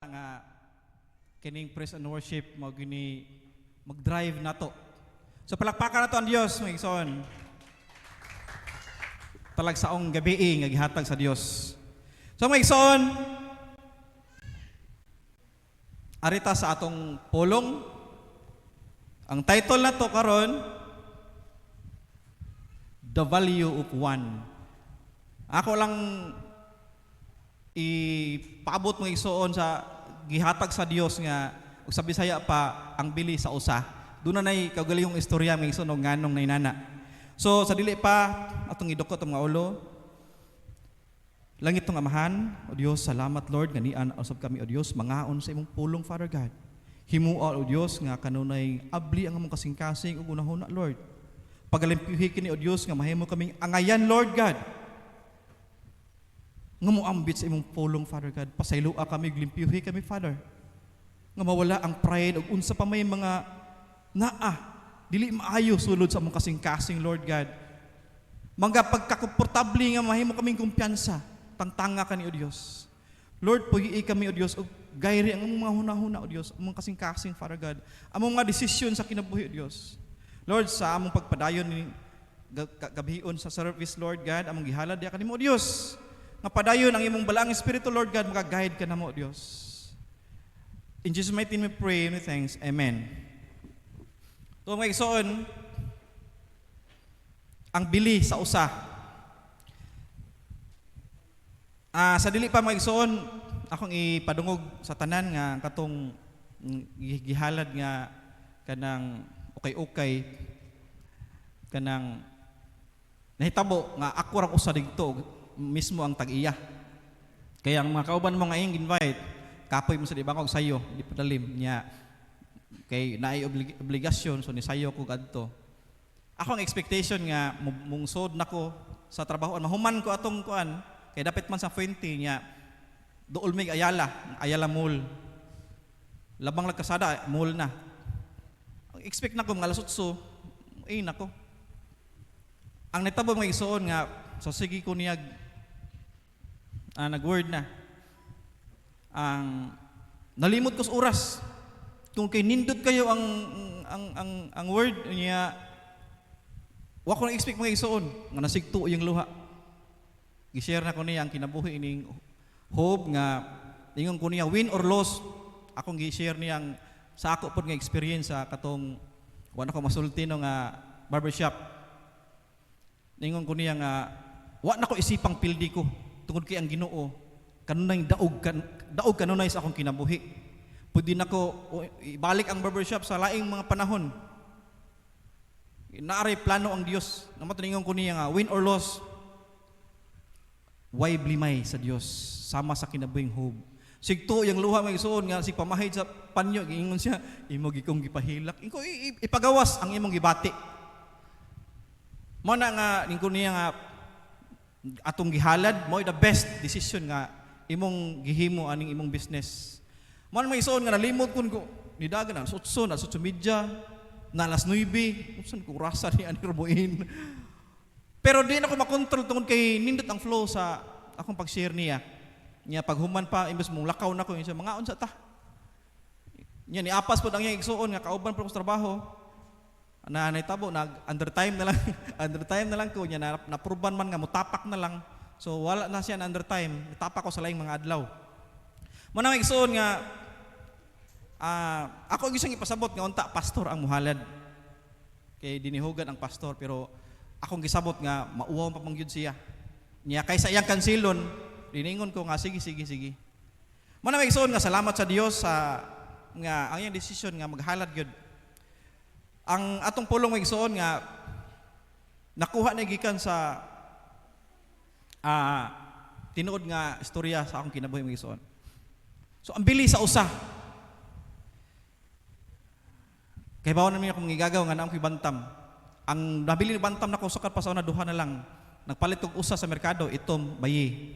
nga kining praise and worship mo gini mag-drive na to. So palakpakan na to ang Dios mga igsoon. Talagsaong gabi nga gihatag sa Dios. So mga igsoon, arita sa atong pulong. Ang title na to karon, The Value of One. Ako lang ipaabot mga igsoon sa gihatag sa Dios nga ug sa Bisaya pa ang bili sa usa. Doon na nay kaugalingong istorya mga igsoon og nganong nainana. So sa dili pa atong idukot ang mga ulo. Langit tong Amahan, o Dios, salamat Lord nga nian usab kami o Dios mangaon sa imong pulong Father God. Himual o Dios nga kanunay abli ang among kasing-kasing ug unahuna Lord. Pagalimpyuhi kini o Dios nga mahimo kaming angayan Lord God. Nga moambit sa imong pulong Father God. Pasaylua kami, glimpyuhi kami Father. Nga mawala ang pride ug unsa pa may mga dili maayo sulod sa among kasing-kasing Lord God. Mga pagkakomportable nga mahimo kaming kumpiyansa tangtanga kani o Dios. Lord, puyi kami o Dios ug gayri ang among mga hunahuna o Dios, among kasing-kasing Father God. Among mga desisyon sa kinabuhi o Dios. Lord, sa among pagpadayon ni gabion sa service Lord God, among gihalad diha kanimo o Dios. Nga padayon ang imong balaang espiritu Lord God, maka-guide ka namo o Dios. In Jesus' mighty name we pray and we thanks. Amen. So mga igsoon, ang bili sa usa. Sa dili pa mga igsoon, akong ipadungog sa tanan nga katong gihalad nga kanang ukay-ukay kanang nahitabo nga ako ra usa digto mismo ang tag-iya. Kaya ang mga kauban mo nga invite, kapoy mo sa di bangkog sayo, di padalim niya kay naay obligasyon so ni sayo ko kadto. Ako ang expectation nga mungsod nako sa trabaho, mahuman ko atong kuan kay dapat man sa 20 niya dool mig Ayala Mall. Labang lagkasada mall na. Expect na ko mga alas-8, nako. Ang netabo mga igsoon nga so sige ko niyag nag-word na. Ang nalimot ko sa oras. Kung kay nindot kayo ang word niya, wa ko na expect mga igsoon nga nasigto yung luha. Gi-share na ko niya ang kinabuhi ining hope nga ingon ko niya win or loss. Akong gi-share niyang sa ako pod nga experience sa katong wala ko masulti no nga barbershop. Ningon ko niya nga wa na ko isipang pildi ko tungod kay ang Ginoo kanunay daog kanunay sa akong kinabuhi. Pwede na ko ibalik ang barbershop sa laing mga panahon. Naaray plano ang Dios. Namatingon ko niya nga win or loss, why blimay sa Dios sama sa kinabuhing hope. Sigto yung luha mga igsoon nga sig pamahid sa panyo giingon siya imo gikong gipahilak inko ipagawas ang imong gibati. Mo na nga ningko niya nga atong gihalad mo the best decision nga imong gihimo aning imong business. Mo na mga igsoon nga nalimot kun ko nidagan na sutso na sutso media na alas 9 unsan ko rasa ni ani rubuin. Pero di na ko makontrol tungod kay nindot ang flow sa akong pag-share niya. Niya paghuman pa imbes mong lakaw na ko siya mga unsa ta. Niya ni apas pod ang iyang igsuon nga kauban pa ko sa trabaho. Na nahitabo nag undertime na lang ko niya na proban man nga mutapak na lang. So wala na siya na undertime. Tapak ko sa laing mga adlaw. Mo na igsuon nga ako gisang ipasabot nga unta pastor ang muhalad. Kay dinihugan ang pastor pero akong gisabot nga mauwaw pa mangyud siya. Niya kaysa iyang kansilon, diningon ko nga sige. Mo na igsoon nga salamat sa Dios sa nga ang iyang desisyon nga maghalad gyud. Ang atong pulong igsoon nga nakuha na gikan sa tinuod nga istorya sa akong kinabuhi igsoon. So ang bili sa usa. Kay bawon na niya akong gigagaw nga naam ko'y bantam. Ang nabili ni bantam nako sakat pa sa una duha na lang. Nagpalit og usa sa merkado itom bayi.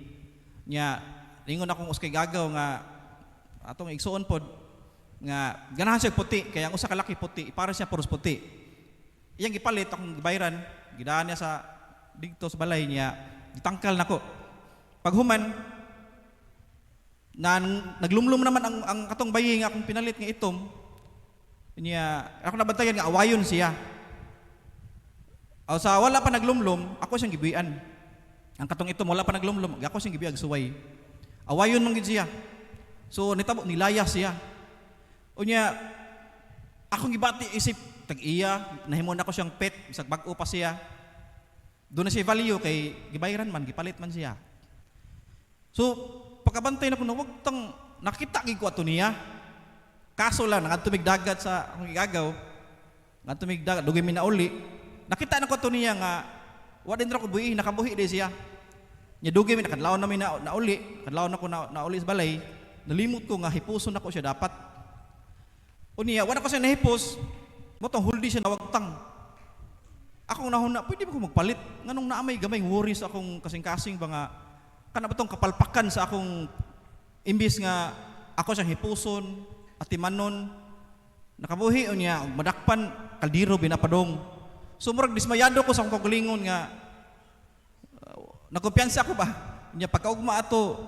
Nya ingon akong uskay gagaw nga atong igsuon pod nga ganahan siya puti kaya ang usa ka laki puti para siya puros puti. Iyang gipalit akong gibayran, gidaan niya sa didto sa balay niya, gitangkal nako. Paghuman Na naglumlum naman ang katong bayi nga akong pinalit nga itom. Niya ako nabantayan nga awayon siya. O sa wala pa naglumlum, ako siyang gibian. Ang katong itom wala pa naglumlum, ako siyang gibiag suway. Awayon man gid siya. So nitabo nilaya siya. Unya akong gibati isip tag-iya, nahimon ako siyang pet, bisag bag-o pa siya. Doon na siya value kay gibayaran man, gipalit man siya. So pagkabantay na ko na wag tang nakita gid ko ato niya. Kaso lang ngadto mig dagat sa akong igagaw. Ngadto mig dagat dugay mi na uli. Nakita na ko ato niya nga wa din ra ko buhi nakabuhi di siya. Nya dugay mi nakadlaw na mi na uli, kadlaw na ko na uli sa balay. Nalimot ko nga hipuson ako siya dapat. Unya wala ko siya nahipos. Mo tong huldi siya nawagtang. Akong nahuna, pwede ba ko magpalit? Nganong naamay gamay worries akong kasing-kasing ba nga kana ba tong kapalpakan sa akong imbis nga ako siyang hipuson at timanon nakabuhi niya madakpan kaldiro binapadong. So murag dismayado ko sa akong kagalingon nga nagkumpiyansa ako ba? Nya pagkaugma ato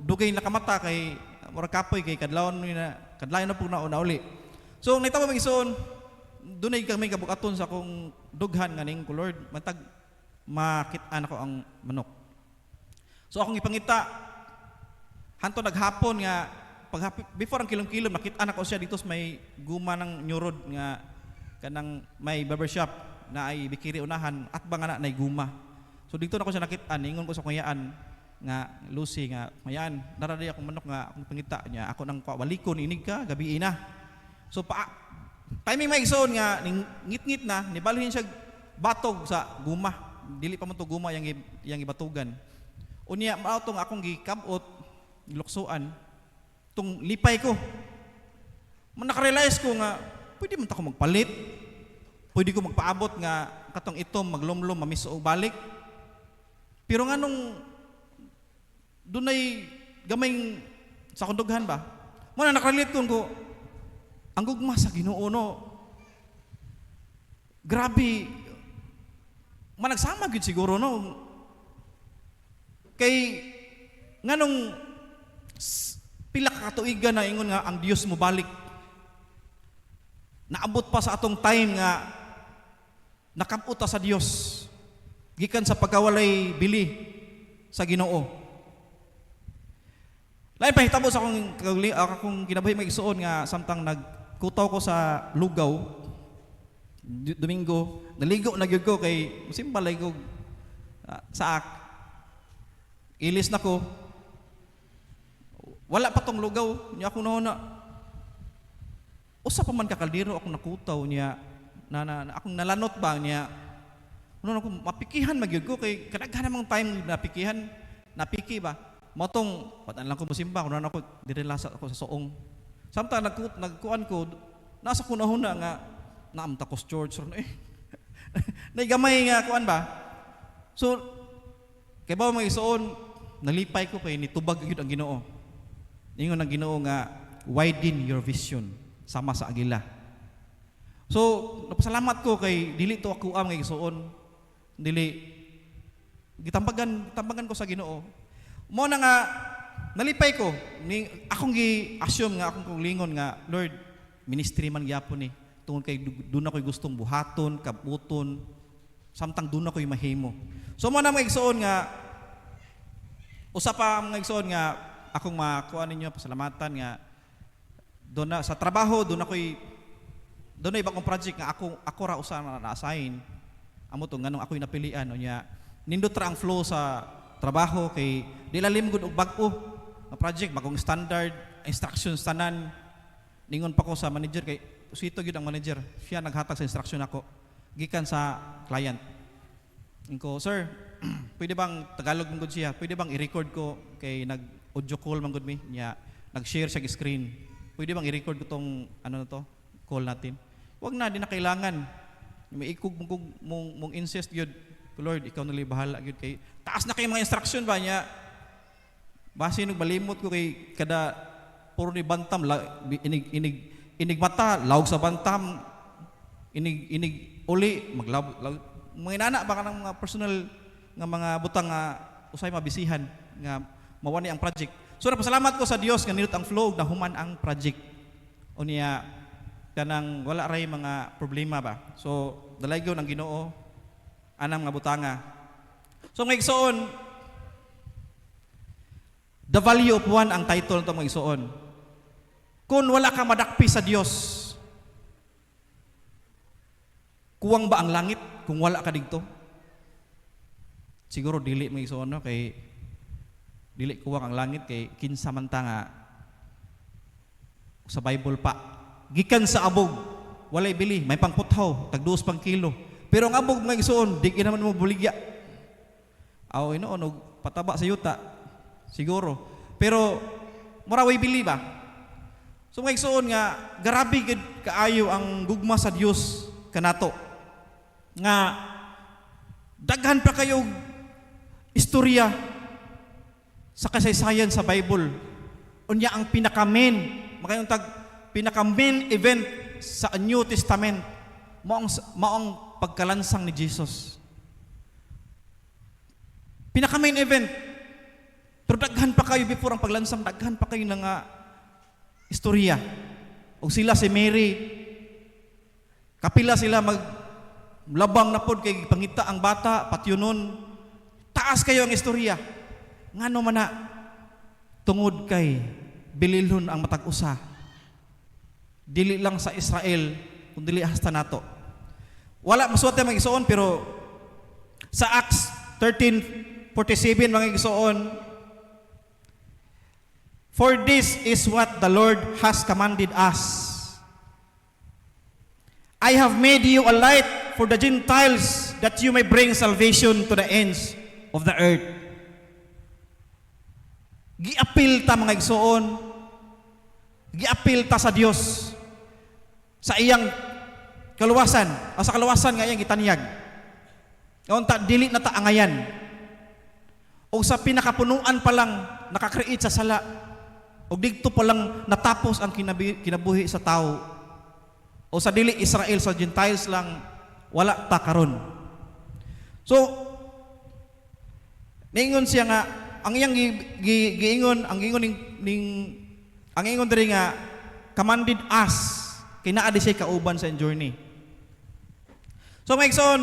dugay nakamata kay murag kapoy kay kadlawon na pug na uli. So nitaw mag isuon dunay kami kabukaton sa akong dughan nga ning Lord matag makit-an ako ang manok. So akong ipangita hanto naghapon nga before ang kilom-kilom nakita ako siya dito sa may guma ng New Road nga kanang may barbershop na ay bikiri unahan at ba nga na nay guma. So dito na ko siya nakita ingon ko sa kuyaan nga Lucy nga mayaan naradi akong manok nga akong pangita niya ako nang walikon inig ka gabi na. So timing may igsoon nga ngit-ngit na nibalhin siya batog sa guma dili pa man to guma yang ibatugan. Unya mao tong akong gikabot luksuan tong lipay ko. Man nakarealize ko nga pwede man ta ko magpalit. Pwede ko magpaabot nga katong itom maglumlum mamiso og balik. Pero nganong dunay gamay sa kundughan ba? Mo na nakarelate ko ang gugma sa Ginoo no. Grabe managsama gyud siguro no. Kay nganong pila ka katuigan na ingon nga ang Dios mo balik. Naabot pa sa atong time nga nakabot sa Dios gikan sa pagkawalay bili sa Ginoo. Lain pa hitabo sa akong kinabuhi mag-isuon nga samtang nagkutaw ko sa lugaw Domingo, naligo na gyud ko kay simbalay ko sa ilis na ko. Wala pa tong lugaw niya ako na usa pa man ka kaldero akong nakutaw niya na akong nalanot ba niya ano ako mapikihan magyud ko kay kadaghan namang time napiki ba matong patan lang ko mosimba kuno ako direlasa ako sa soong samtang nagkuan ko nasa kunahuna nga naamta ko George nay gamay nga kuan ba so kay ba may isuon nalipay ko kay nitubag gyud ang Ginoo. Ingon ang Ginoo nga widen your vision sama sa agila. So napasalamat ko kay dili to ako am nga isuon dili gitambagan ko sa Ginoo. Mo na nga nalipay ko ni akong gi-assume nga akong lingon nga Lord ministry man gyapon ni tungod kay doon ako'y gustong buhaton, kabuton samtang doon ako'y mahimo. So mo na mga igsoon nga usa pa mga igsoon nga akong makuha ninyo pasalamatan nga doon na sa trabaho doon na ibang project nga ako ra usa na na-assign amo to nganong ako'y napilian unya nindot ra ang flow sa trabaho kay dilalim gud og bag-o nga project bagong standard instructions tanan ningon pa ko sa manager kay sito gyud ang manager siya naghatag sa instruction ako gikan sa client inko sir pwede bang Tagalog man gud siya pwede bang i-record ko kay nag-audio call man gud mi niya nag-share siya screen pwede bang i-record ko tong ano na to call natin wag na di na kailangan may ikog mong insist gyud Lord ikaw na bahala gyud kay taas na kay mga instruction ba niya base nung balimot ko kay kada puro ni bantam inig mata lawg sa bantam inig uli maglaw mga inana baka ng mga personal nga mga butang nga usay mabisihan nga mawani ang project. So napasalamat ko sa Dios nga nindot ang flow na human ang project. Unya kanang wala ray mga problema ba. So dalaygon ang Ginoo anang mga butanga. So mga igsoon, The Value of One ang title nito mga igsoon. Kung wala ka madakpi sa Dios, kuwang ba ang langit kung wala ka digto? Siguro dili mga igsoon no kay dili kuwang ang langit kay kinsa man ta nga sa Bible pa gikan sa abog walay bili may pangputhaw tag 2 pang kilo pero ang abog mga igsoon di naman mo buligya aw inoon og pataba sa yuta siguro pero mura way bili ba so mga igsoon nga grabe gid kaayo ang gugma sa Dios kanato nga daghan pa kayo istorya sa kasaysayan sa Bible. Unya ang pinaka-main, makayong pinaka-main event sa New Testament, maong pagkalansang ni Jesus. Pinaka-main event. Pero daghan pa kayo before ang paglansang, daghan pa kayo ng istorya. O sila si Mary, kapila sila maglabang na pod kay pangita ang bata, patyunon. Taas kayo ang istorya. Ngano man na tungod kay bililhon ang matag usa dili lang sa Israel kundi hasta nato wala masuot mga igsoon pero sa Acts 13:47 mga igsoon for this is what the Lord has commanded us I have made you a light for the Gentiles that you may bring salvation to the ends of the earth. Giapil ta mga igsoon, giapil ta sa Dios sa iyang kaluwasan, o sa kaluwasan nga iyang gitanyag. Unta dili na ta angayan. O sa pinakapunuan pa lang nakakreate sa sala. O digto pa lang natapos ang kinabuhi sa tao. O sa dili Israel sa Gentiles lang wala ta karon. So ningon siya nga ang iyang giingon ang ingon ang ingon diri nga commanded us kay naa di siya kauban sa journey. So mga igsoon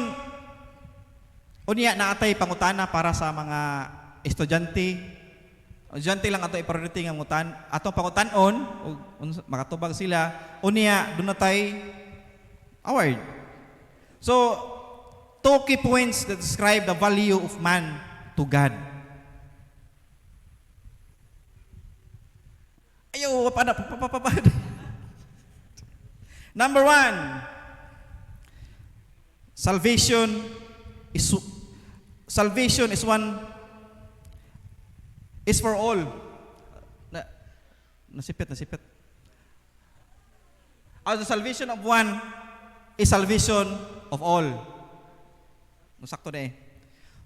unya naatay pangutana para sa mga estudyante. Estudyante lang ato i-priority nga ngutan atong pangutanon ug makatubag sila unya dunay award. So two key points that describe the value of man to God. Ayaw, Number 1, salvation is for all. Nasipit. The salvation of one is salvation of all. Masakto na eh.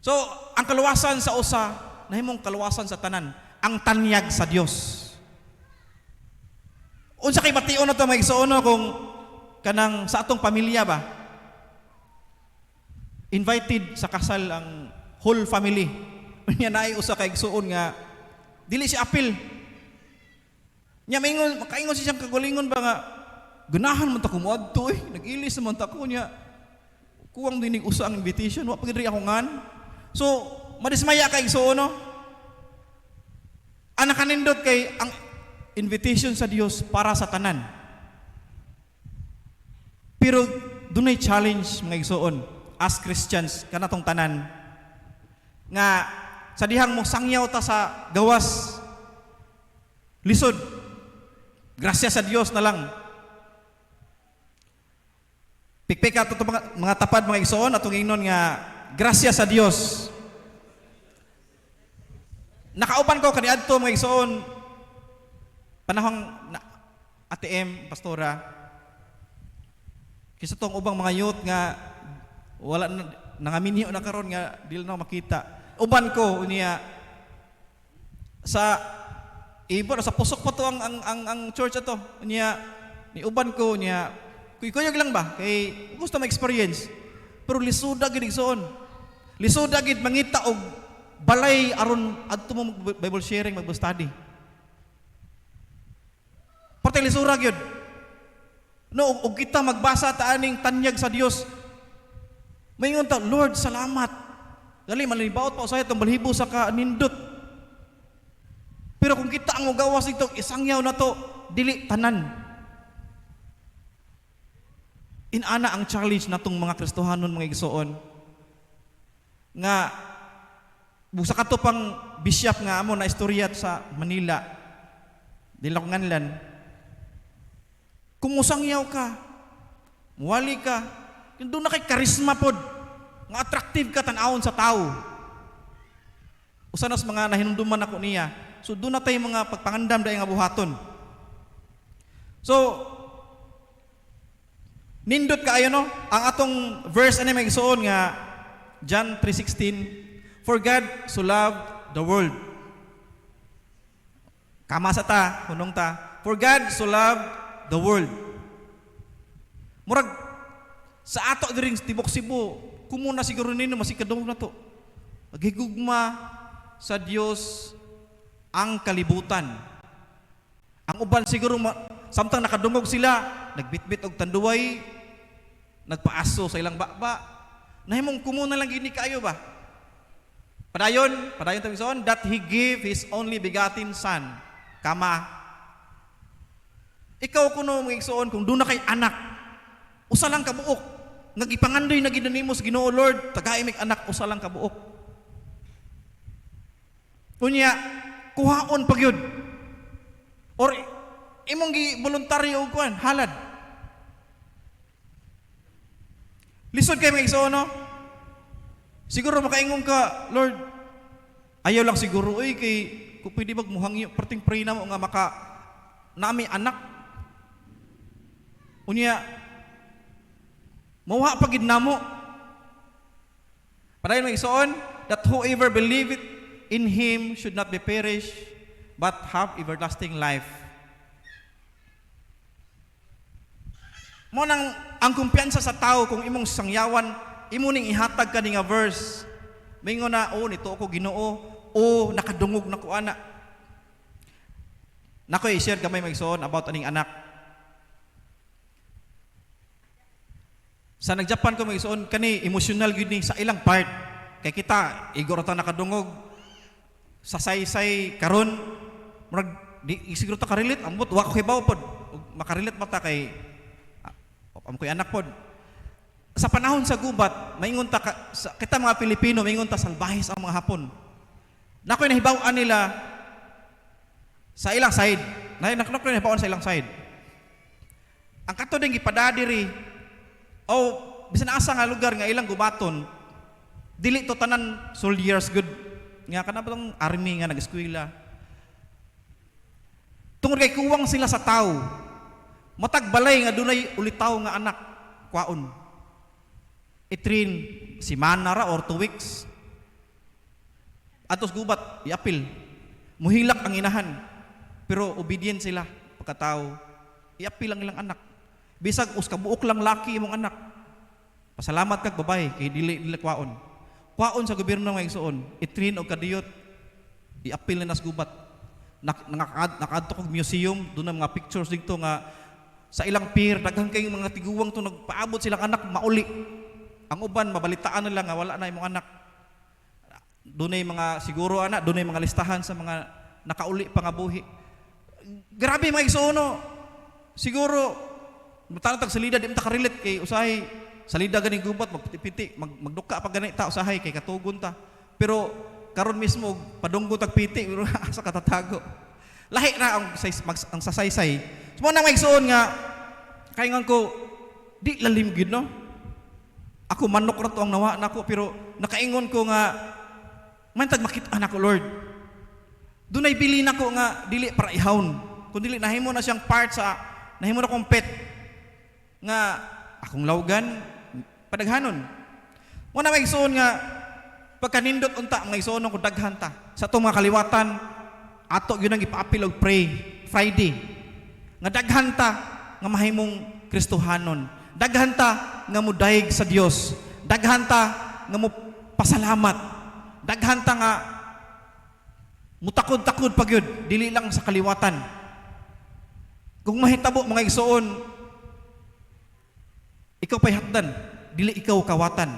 So, ang kaluwasan sa usa, nahimong kaluwasan sa tanan, ang tanyag sa Dios. Unsa kay bation na to mga igsoon kung kanang sa atong pamilya ba invited sa kasal ang whole family unya naay usa kay igsoon nga dili si apil nya maingon makaingon siya kagalingon ba nga ganahan man ta kumuadto nag-ilis man ta ko nya kuwang dinig usa ang invitation wa pagid ako ngan so madismaya kay igsoon ana kanindot kay ang invitation sa Dios para sa tanan. Pero dunay challenge mga igsoon as Christians kanatong tanan nga sa dihang mo sangyaw ta sa gawas lisod. Grasya sa Dios na lang. Pikpik ato mga tapad mga igsoon atong ingnon nga grasya sa Dios. Nakauban ko kaniadto mga igsoon panahong ATM, pastora, kisa tong ubang mga youth nga wala na, nangaminyo na karon nga dili na makita. Uban ko niya sa ibo sa pusok pa to ang church ato. Niya ni uban ko niya kuyog lang ba kay gusto ma-experience. Pero lisuda gid igsoon. Lisuda gid mangita og balay aron adto mo Bible sharing, mag-study. Porte lisura gyud. No, ug kita magbasa ta aning tanyag sa Dios. Maingon ta, Lord, salamat. Gali manlibaot pa usahay tong balhibo sa kanindot. Pero kung kita ang mugawas ito, isangyaw na to, dili tanan. Inana ang challenge natong mga Kristohanon mga igsoon. Nga busa ka to pang bishop nga amo na istorya sa Manila. Dili ko nganlan. Kung musangyaw ka, muwali ka, doon na kay karisma pod, nga attractive ka tan-awon sa tao. Usanas mga nahinumduman ako niya. So doon na tayo mga pagpangandam dahil nga buhaton. So, nindot ka ayo no? Ang atong verse ano may igsoon nga John 3:16, for God so loved the world. Kama sa ta, hunong ta. For God so loved the world. Murag sa ato diring tibok Cebu, kumuna siguro nino masikadong na to. Maghigugma sa Dios ang kalibutan. Ang uban siguro samtang nakadungog sila, nagbitbit og tanduway, nagpaaso sa ilang baba. Nahimong kumuna lang gini kaayo ba? Padayon tayo son that He gave His only begotten Son. Kama. Ikaw kuno mga igsoon kung doon na kay anak, usa lang kabuok. Nagipangandoy na ginanimo sa Ginoo Lord, tagay mig anak usa lang kabuok. Kunya, kuhaon pagyud. Or imong gi voluntaryo og kuan, halad. Lisod kay mga igsoon no? Siguro makaingon ka, Lord, ayaw lang siguro kay kung pwede magmuhangyo, perting pray na mo nga maka nami anak. Unya, mauha pagid namo. Padayon mga igsoon, that whoever believeth in Him should not be perished, but have everlasting life. Mo nang ang kumpiyansa sa tao kung imong sangyawan, imo ning ihatag ka nga verse. Mingon na, nito ako Ginoo, nakadungog na ko ana. Nako i-share gamay mga igsoon about aning anak. Sa nag-Japan ko mga igsoon, kani emotional gyud ni sa ilang part. Kay kita igor ta nakadungog sa saysay karon, murag di siguro ta ka-relate ambot wa ko hibaw pod. Makarelate mata kay ko'y anak pod. Sa panahon sa gubat, maingon ta kita mga Pilipino, maingon ta salbahis ang mga Hapon. Nakoy nahibaw-an nila sa ilang side. Nakoy nahibaw-an sa ilang side. Ang kato ding gipadadiri bisan asa nga lugar nga ilang gubaton, dili to tanan soldiers good. Nga kana ba tong army nga nag-eskwela. Tungod kay kuwang sila sa tao. Matag balay nga dunay ulitaw nga anak kwaon. Itrin si manara or 2 weeks. Atos gubat iapil. Muhilak ang inahan. Pero obedient sila pagkatao. Iapil ang ilang anak. Bisag kabuok lang laki imong anak. Pasalamat kag babay kay dili kwaon. Kwaon sa gobyerno nga igsoon, itrin og kadiyot. Iapil na nas gubat. Nakadto kog museum, doon ang mga pictures dito nga sa ilang pier, daghang kay mga tiguwang to nagpaabot silang anak mauli. Ang uban mabalitaan nila nga wala na imong anak. Dunay mga siguro anak, dunay mga listahan sa mga nakauli pa nga buhi. Grabe mga igsoon. Siguro mutanong salida di mo ta ka-relate kay usahay salida ganing gubat magpiti-piti magduka pa gani ta usahay kay katugon ta. Pero karon mismo padunggo tag piti asa katatago. Lahi na ang sasaysay. Sumo nang maigsoon nga kaingon ko di lalim gid no. Ako manok ra to ang nawa nako pero nakaingon ko nga mantag makita nako Lord. Dunay bili nako nga dili para ihawon. Kun dili nahimo na siyang part sa nahimo na kong pet nga akong lawgan padaghanon. Mo na maigsoon nga pagkanindot unta maigsoon ko daghan ta sa atong mga kaliwatan ato gyud ang ipaapil og pray Friday nga daghan ta nga mahimong Kristohanon, daghan ta nga mudayeg sa Dios, daghan ta nga mo pasalamat, daghan ta nga mutakod-takod pagyud dili lang sa kaliwatan. Kung mahitabo mga igsoon, ikaw pa'y hatdan, dili ikaw kawatan.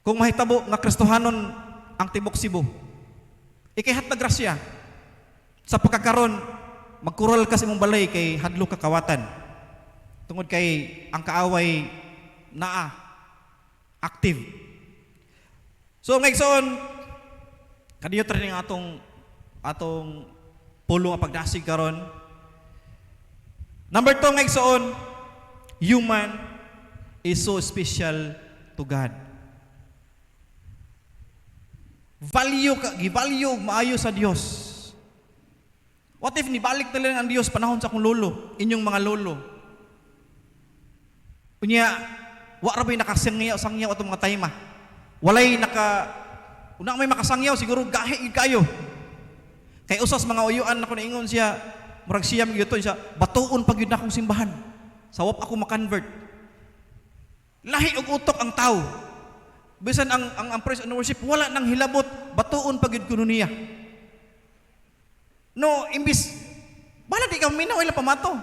Kung mahitabo nga Kristohanon ang tibok Cebu, ikay hatna grasya. Sa pagkakaron, magkural ka sa imong balay kay hadlo ka kawatan. Tungod kay ang kaaway naa active. So mga igsoon, kaniyo training atong pulo nga pagdasig karon. Number 2 nga igsoon, human is so special to God. Givalue maayo sa Dios. What if nibalik na lang ang Dios panahon sa akong lolo, inyong mga lolo? Unya, wa ra bay nakasangyaw atong mga tayma. Walay una may makasangyaw siguro gahi kayo. Kay usas mga uyuan ako naingon siya, murag siya gyuton siya, batuon pag yun akong simbahan. Sawap ako makonvert. Lahi og utok ang tao. Bisan ang praise and worship wala nang hilabot, batuon pag yun kuno niya. No, imbis bala di ka minaw ila pamato.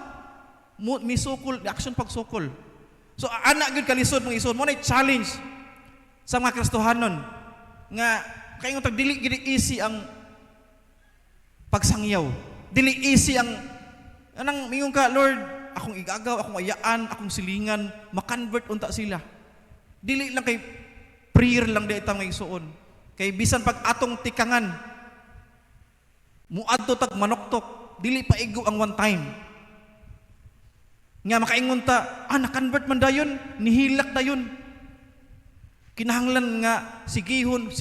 Misukol, action pagsukol. So ana gyud kalisod mga ison, mo na challenge sa mga Kristohanon nga kay tag dili gid easy ang pagsangyaw. Dili easy ang anang mingon ka, Lord, akong igagaw, akong ayaan, akong silingan, makonvert unta sila. Dili lang kay prayer lang di itang isuon. Kay bisan pag atong tikangan, muadto tag manoktok, dili pa igo ang one time. Nga makaingon ta, na-convert man dayon, nihilak dayon. Kinahanglan nga sigihon.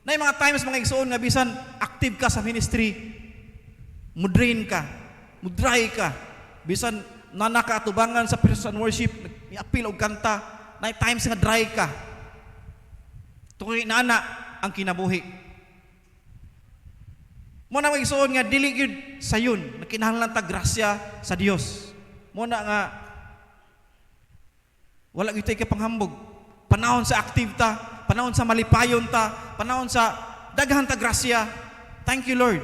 Na mga times mga igsoon nga bisan active ka sa ministry, mudrain ka, mudray ka, bisan nanakatubangan sa praise and worship, i-appeal og kanta, na times nga dry ka. Tukoy nana ang kinabuhi. Mo na magsuon nga dili gyud sayon, nakinahanglan ta grasya sa Dios. Mo na nga wala gyud tay ka panghambog. Panahon sa active ta, panahon sa malipayon ta, panahon sa daghan ta grasya. Thank you Lord.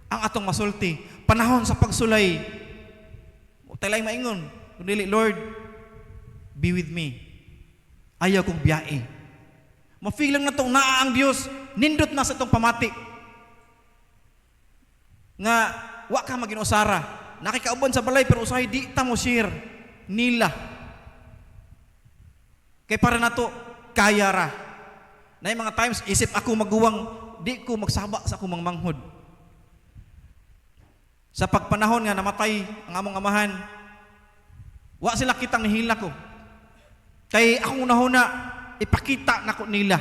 Ang atong masulti, panahon sa pagsulay. Talay maingon, kun dili Lord, be with me. Ayaw kong biyae. Ma-feel lang na tong naa ang Dios, nindot na sa tong pamati. Nga wa ka maginusara, nakikauban sa balay pero usahay di ta mo share nila. Kay para nato kaya ra. Na mga times isip ako maguwang, di ko magsaba sa akong manghod. Sa pagpanahon nga namatay ang among amahan, wa sila kitang nihila ko. Kay akong unahuna ipakita nako nila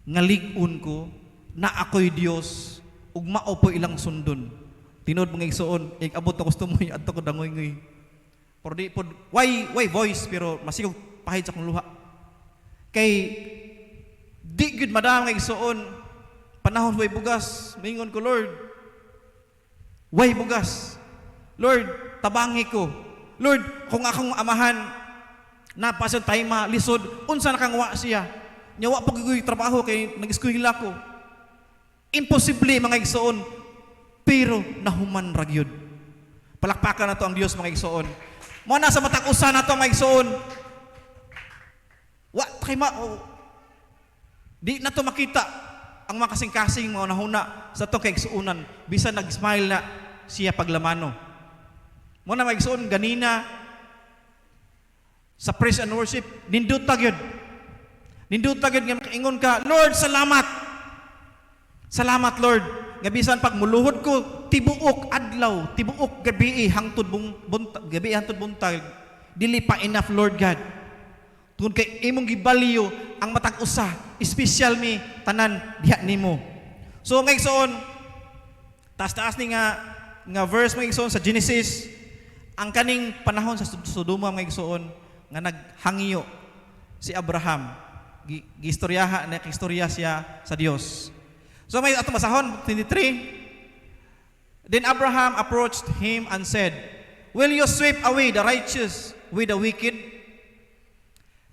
nga lig-on ko na ako'y Dios. Ug mao po ilang sundon. Tinod mga igsoon, abot na gusto mo adto ko dangoy-ngoy. Pero di pod why voice pero masigog pahid sa akong luha. Kay di gud madam nga igsoon, panahon way bugas, mingon ko Lord. Way bugas. Lord, tabangi ko. Lord, kung akong amahan napasan tayma lisod, unsa nakangwa siya? Nyawa pag trabaho kay nag-eskwela ko. Imposible mga igsoon, pero nahuman ragyod. Palakpakan na to ang Dios mga igsoon. Mo na sa matag usa na to mga igsoon. Wa kay di na to makita ang mga kasing-kasing mga nahuna sa to kay igsuonan. Bisan nag-smile na siya paglamano. Mo na mga igsoon ganina sa praise and worship, nindot tagyod. Nindot tagyod nga makaingon ka, Lord, salamat. Salamat Lord, nga bisan pag muluhod ko tibuok adlaw, tibuok gabi hangtod buntag, dili pa enough Lord God. Tungod kay imong gibalyo ang matag usa, special mi tanan diha nimo. So nga igsoon, taas ni nga verse mga igsoon sa Genesis, ang kaning panahon sa Sodoma mga igsoon nga naghangyo si Abraham, gistoryaha na istorya siya sa Dios. So may atong basahon 23. Then Abraham approached him and said, will you sweep away the righteous with the wicked?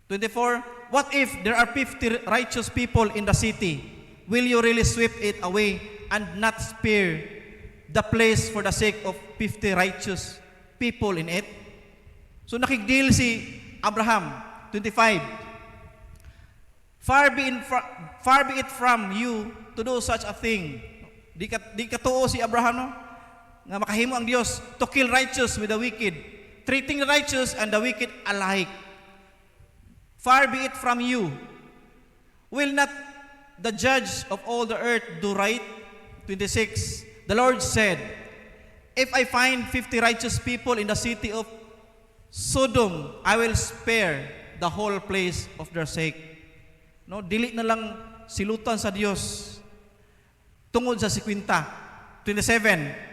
24. What if there are 50 righteous people in the city? Will you really sweep it away and not spare the place for the sake of 50 righteous people in it. So nakigdeal si Abraham, 25. Far be it from you to do such a thing. Di katuo si Abraham, no? Nga makahimo ang Dios to kill righteous with the wicked, treating the righteous and the wicked alike. Far be it from you. Will not the judge of all the earth do right? 26. The Lord said, if I find 50 righteous people in the city of Sodom, I will spare the whole place of their sake. No, dili na lang silutan sa Dios tungod sa 50. 27.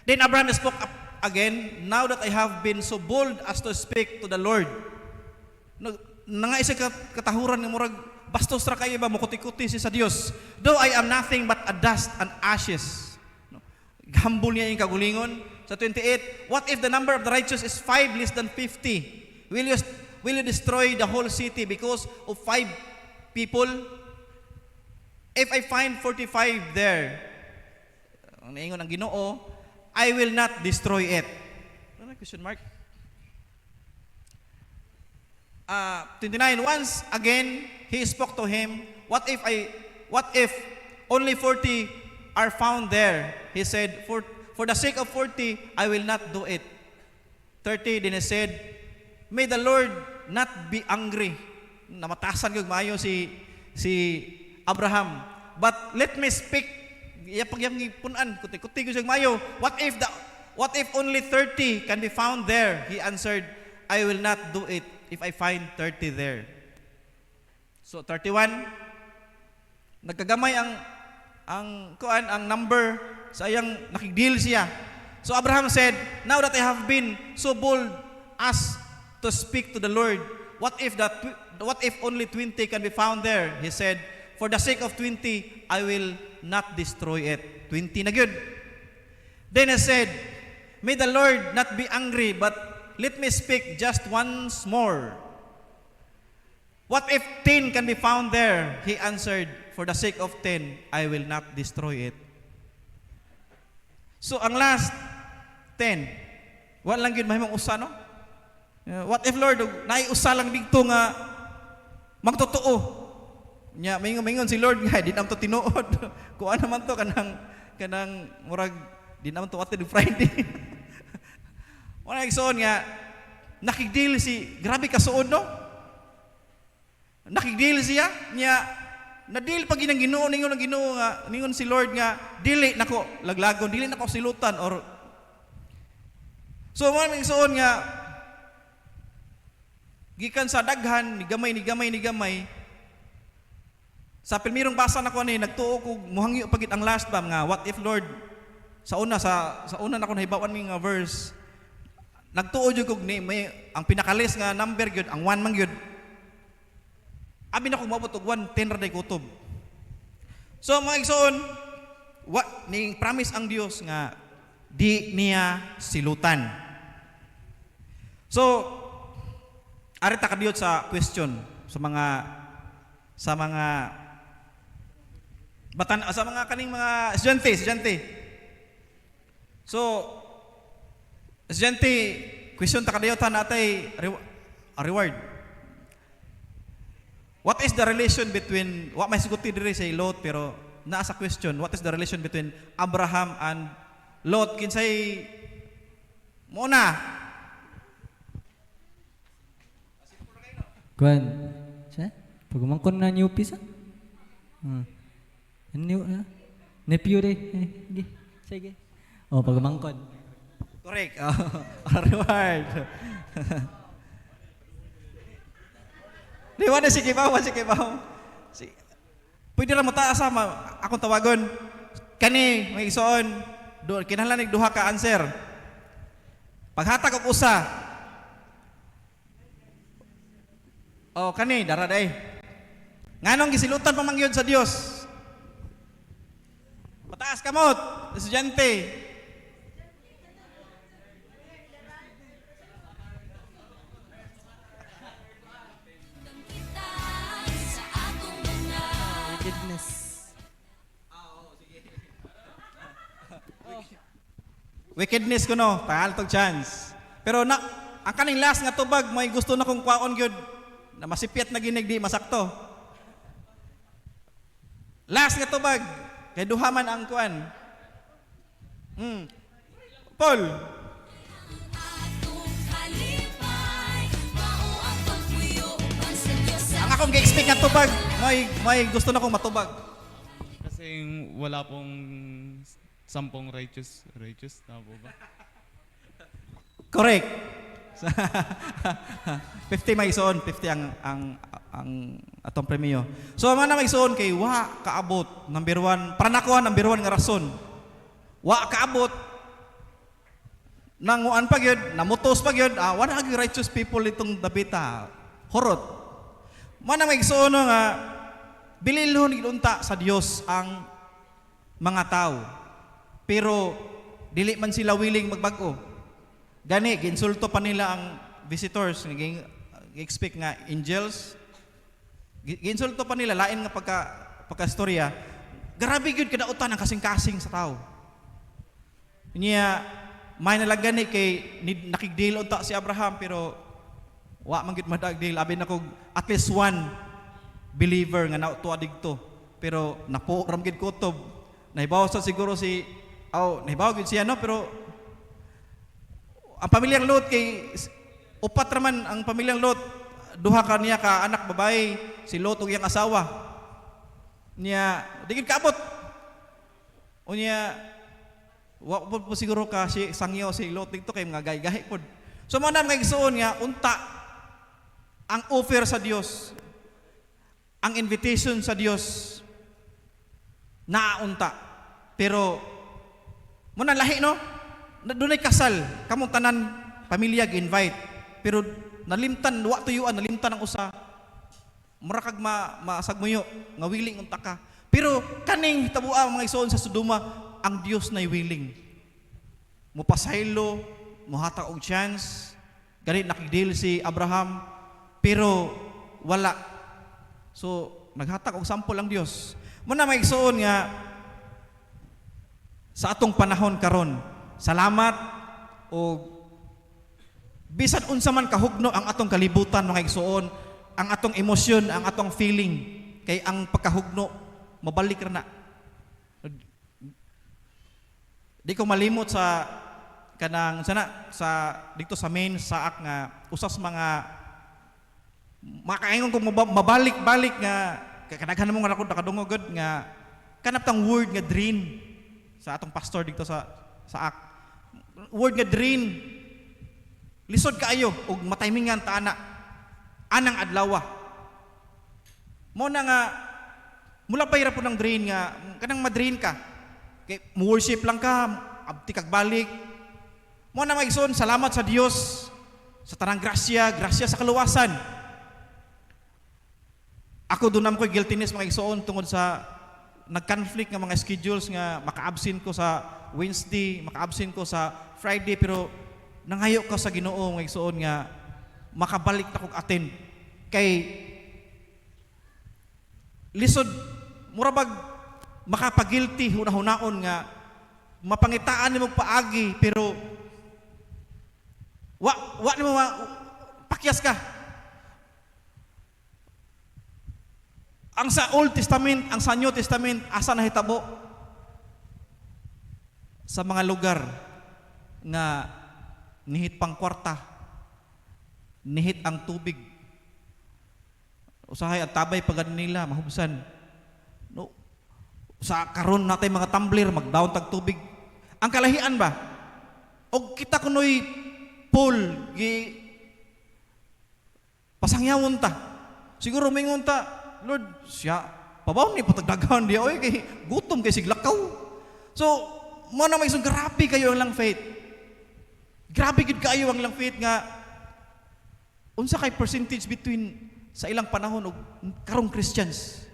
Then Abraham spoke up again, now that I have been so bold as to speak to the Lord. Nangaisa katahuran ng murag bastos ra kayo ba mukuti-kuti si sa Dios. Though I am nothing but a dust and ashes. Humble niya yung kagulingon. Sa 28, what if the number of the righteous is 5 less than 50? Will you destroy the whole city because of 5 people? If I find 45 there, ang naingon ang Ginoo, I will not destroy it. Ano question mark? 29, once again he spoke to him, what if only 40 are found there? He said, for the sake of 40 I will not do it. 30, then he said, may the Lord not be angry. Namatasan ko maayo si Abraham, but let me speak. Iya pagyang punan kuti-kuti ko siya maayo. What if only 30 can be found there? He answered, I will not do it if I find 30 there. So 31, nagkagamay ang number sa iyang nakigdeal siya. So Abraham said, now that I have been so bold as to speak to the Lord, what if only 20 can be found there? He said, for the sake of 20 I will not destroy it. 20 na good. Then he said, may the Lord not be angry, but let me speak just once more. What if 10 can be found there? He answered, for the sake of 10 I will not destroy it. So ang last 10, wala lang yun mahimong usa, no? What if Lord, naiusa lang dito nga magtotoo. Nya mingon si Lord nga di nam to tinuod. Kuan naman to kanang murag di naman to what Friday. Wala igsoon nga nakigdeal si grabe ka suod, no? Nakigdeal siya nya na-deal pag ginang Ginoo nga ningon si Lord nga dili nako laglagon, dili nako silutan or so mo igsoon nga gikan sa daghan ni gamay sa pirmirong basa nako ni nagtuo ko muhangyo pagit ang last bam nga what if Lord sa una nako nahibawan mi nga verse nagtuo jud kog ni may ang pinakalis nga number gyud ang 1 man gyud. Abi na kog maabot og 1 10 ra day kutob. So mga igsoon, ning promise ang Dios nga di niya silutan. So ari ta kadiyot sa question sa kaning mga estudyante. So estudyante, question ta kadayotan natay reward. What is the relation between may siguti diri sa Lot pero naa sa question, what is the relation between Abraham and Lot? Kinsay muna? Kuan. Sa? Pagumangkon na new pisa? Nephew re. Sige. Pagumangkon. Correct. Reward. Reward sige ba? Pwede ra mo taas akong tawagon. Kani may igsoon, kinahanglan duha ka answer. Paghatag og usa. Kani dara day. Nganong gisilutan pa man gyud sa Dios? Pataas kamot, estudyante. Goodness. Sige. Wickedness ko no, tagal tog chance. Pero na, ang kaning last nga tubag, may gusto na kong kwaon gyud na masipyat na ginig di masakto. Last nga tubag, kay duhaman ang kuan. Paul. Ang akong gi-expect nga tubag, may gusto na kong matubag. Kasi wala pong sampung righteous na po ba? Correct. 50 may ison, 50 ang atong premyo. So man may ison kay wa kaabot number 1, para nakuha number 1 nga rason. Wa kaabot nanguan pa gyud, namutos pa gyud, wala gyud righteous people itong dapita. Horot. Man may ison nga bililhon gid unta sa Dios ang mga tao. Pero dili man sila willing magbag-o. Gani ginsulto pa nila ang visitors, naging expect nga angels. Ginsulto pa nila lain nga pagka-storya. Grabe gyud kadautan ang kasing-kasing sa tao. Niya may nalagani kay nakigdeal unta si Abraham pero wa man gyud madagdeal. Abi na kog at least one believer nga nautuwa digto. Pero napo ram gyud kutob. Nahibaw sa siguro si nahibaw gyud siya no, pero ang pamilyang Lot kay upat raman ang pamilyang Lot, duha ka niya ka anak babae, si Lot ug iyang asawa. Niya di gyud kaabot. O niya wa po siguro ka si sangyo si Lot dito kay mga gay-gahi pod. So mo na mga igsoon nga unta ang offer sa Dios, ang invitation sa Dios naunta. Pero muna lahi no, dunay kasal, kamong tanan pamilya gi-invite. Pero nalimtan, wa tuyuan, nalimtan ang usa. Mura kag masagmuyo nga willing unta ka. Pero kaning hitabua mga igsoon sa Sodoma, ang Dios nay willing. Mupasaylo, muhata og chance. Gani nakigdeal si Abraham, pero wala. So naghatag og sample ang Dios. Muna may igsoon nga sa atong panahon karon, salamat o bisan unsa man kahugno ang atong kalibutan mga igsoon, ang atong emosyon, ang atong feeling kay ang pagkahugno mabalik ra na. Di ko malimot sa kanang sa dito sa main saak nga usas mga makaingon kong mabalik-balik nga kadaghan mo nga nakadungog gud nga kanap tang word nga dream sa atong pastor dito sa ak. Word nga dream. Lisod kaayo ug matimingan ta ana anang adlaw. Mo na nga mula pa po ng drain nga kanang madrain ka. Kay worship lang ka, abti kag balik. Mo na maigsoon salamat sa Dios sa tanang grasya sa kaluwasan. Ako dunam ko guiltiness mga igsoon tungod sa nag-conflict nga mga schedules nga maka-absent ko sa Wednesday, maka-absent ko sa Friday, pero nangayo ko sa Ginoo mga igsoon nga makabalik na kong attend. Kay lisod, murabag makapagilty hunahunaon nga mapangitaan ni mong paagi, pero wa ni mo pakyas ka. Ang sa Old Testament, ang sa New Testament, asa nahitabo? Sa mga lugar nga nihit pang kwarta, nihit ang tubig. Usahay at tabay pagad nila, mahubsan. No, sa karon natin mga tumbler, mag-down tag tubig. Ang kalahian ba? O kita kunoy pool, pasangyawon ta. Siguro mingon ta, Lord, siya, pabaw ni patagdagan diya, oy, kay gutom kay siglakaw. So, mo na may isang grabe kayo ang lang faith. Grabe gid kayo ang lang faith nga, unsa kay percentage between sa ilang panahon ug karong Christians.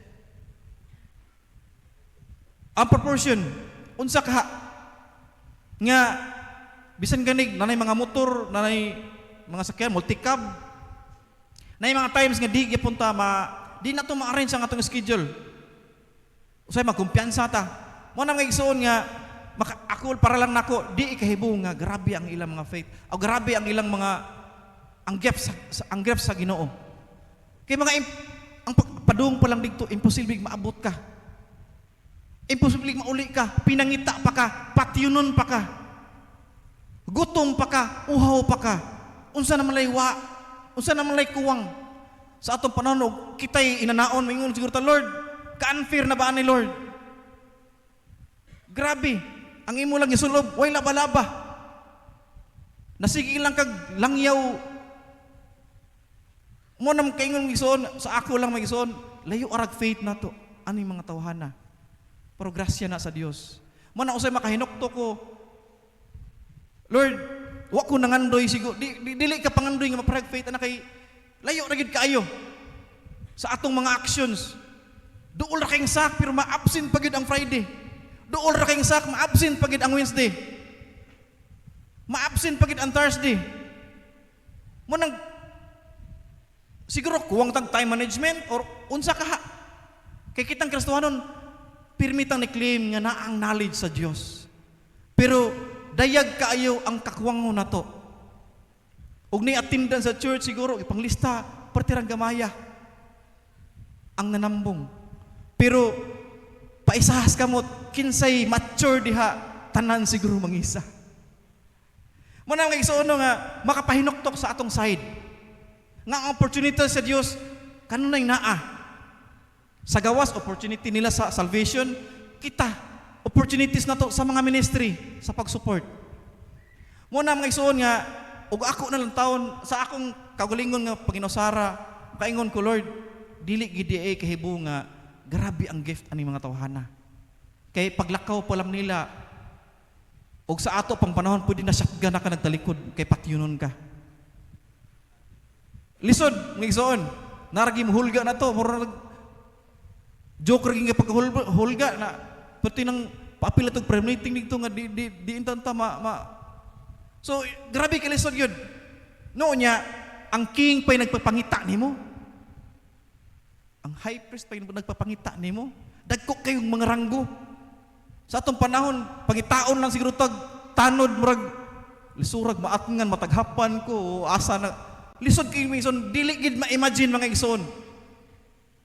Ang proportion, unsa ka nga, bisan ganig, nanay mga motor, nanay mga sakyan, multicab, nanay mga times nga di punta di na ito ma-arrange ang atong schedule. Usay magkumpiyansa ta. Mo na mga igsoon nga ako para lang nako di ikahibo nga grabe ang ilang mga faith. O grabe ang ilang mga ang gifts sa Ginoo. Kay mga ang padung pa lang dito imposible maabot ka. Imposible mauli ka, pinangita pa ka, patyunon pa ka. Gutom pa ka, uhaw pa ka. Unsa na malaywa, unsa na malay kuwang. Sa atong panahon kitay inanaon mingon siguro ta Lord, ka-unfair na ba ani Lord? Grabe, ang imo lang isulob, way laba-laba. Nasigi lang kag langyaw. Mo nam kaingon gison, sa ako lang magison, layo arag faith nato. Ani mga tawhana. Pero grasya na sa Dios. Mo na usay makahinukto ko. Lord, wa ko nangandoy siguro. Dili ka pangandoy nga maparag faith ana kay layo ra gid kaayo sa atong mga actions. Duol ra kayong sak pero ma-absent pa gid ang Friday. Duol ra kayong sak ma-absent pa gid ang Wednesday. Ma-absent pa gid ang Thursday. Mo nang siguro kuwang tag time management or unsa ka ha. Kay kitang Kristohanon pirmitang ni-claim nga na ang knowledge sa Dios. Pero dayag kaayo ang kakuwangon nato. Ug ni attendance sa church siguro ipanglista partirang gamaya ang nanambong. Pero paisahas kamot kinsay mature diha tanan siguro mangisa. Mo na nga igsuon nga makapahinuktok sa atong side. Nga ang opportunity sa Dios kanunay naa. Sa gawas opportunity nila sa salvation, kita opportunities na to sa mga ministry sa pag-support. Mo na mga igsuon nga ug ako na lang taon sa akong kagalingon nga Panginoosara, kaingon ko Lord, dili gid ay kahibo nga grabe ang gift ani mga tawhana. Kay paglakaw pa lang nila ug sa ato pang panahon pwede na shotgun na ka nagtalikod kay patyunon ka. Lisod mga igsoon, naragi mohulga na to, murag joke rin nga pagkahulga na pati nang paapil itong permitting dito nga di intanta so grabe kalisod yun noon niya ang king pa'y nagpapangita nimo ang high priest pa'y nagpapangita nimo dagko kayong mga ranggo sa atong panahon pangitaon lang siguro tag tanod murag lisurag maatngan mataghapan ko asa na lisod kayo mga ison dili gid ma-imagine mga ison